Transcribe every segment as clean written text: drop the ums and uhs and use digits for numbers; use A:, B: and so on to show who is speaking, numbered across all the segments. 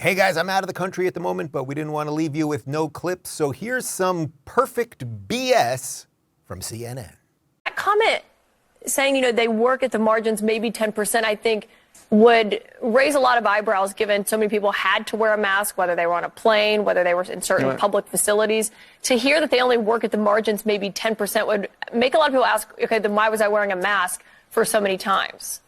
A: Hey guys, I'm out of the country at the moment, but we didn't want to leave you with no clips, so here's some perfect BS from CNN.
B: That comment saying, they work at the margins, maybe 10%, I think would raise a lot of eyebrows given so many people had to wear a mask, whether they were on a plane, whether they were in certain public facilities. To hear that they only work at the margins, maybe 10%, would make a lot of people ask, okay, then why was I wearing a mask for so many times?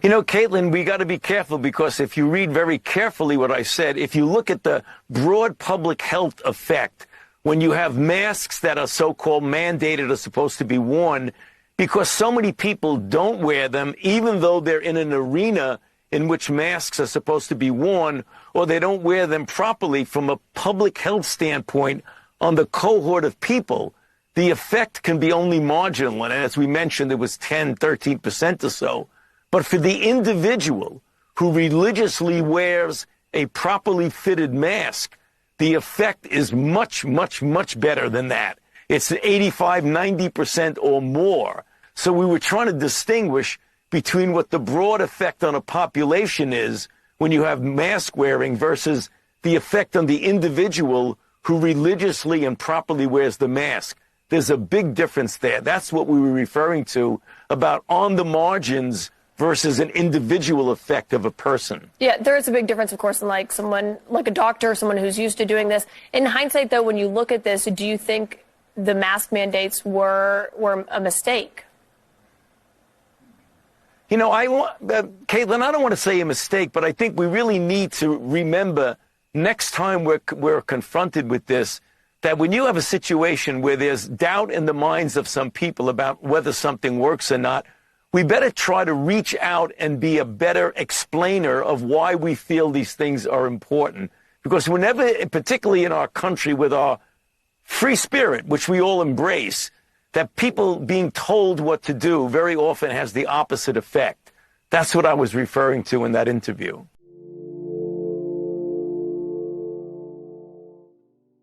C: Kaitlan, we got to be careful, because if you read very carefully what I said, if you look at the broad public health effect, when you have masks that are so-called mandated or supposed to be worn, because so many people don't wear them, even though they're in an arena in which masks are supposed to be worn, or they don't wear them properly from a public health standpoint on the cohort of people, the effect can be only marginal. And as we mentioned, it was 10, 13% or so. But for the individual who religiously wears a properly fitted mask, the effect is much, much, much better than that. It's 85, 90% or more. So we were trying to distinguish between what the broad effect on a population is when you have mask wearing versus the effect on the individual who religiously and properly wears the mask. There's a big difference there. That's what we were referring to about on the margins versus an individual effect of a person.
B: Yeah, there is a big difference, of course, in someone like a doctor, someone who's used to doing this. In hindsight, though, when you look at this, do you think the mask mandates were a mistake?
C: Kaitlan, I don't want to say a mistake, but I think we really need to remember next time we're confronted with this, that when you have a situation where there's doubt in the minds of some people about whether something works or not, we better try to reach out and be a better explainer of why we feel these things are important. Because whenever, particularly in our country with our free spirit, which we all embrace, that people being told what to do very often has the opposite effect. That's what I was referring to in that interview.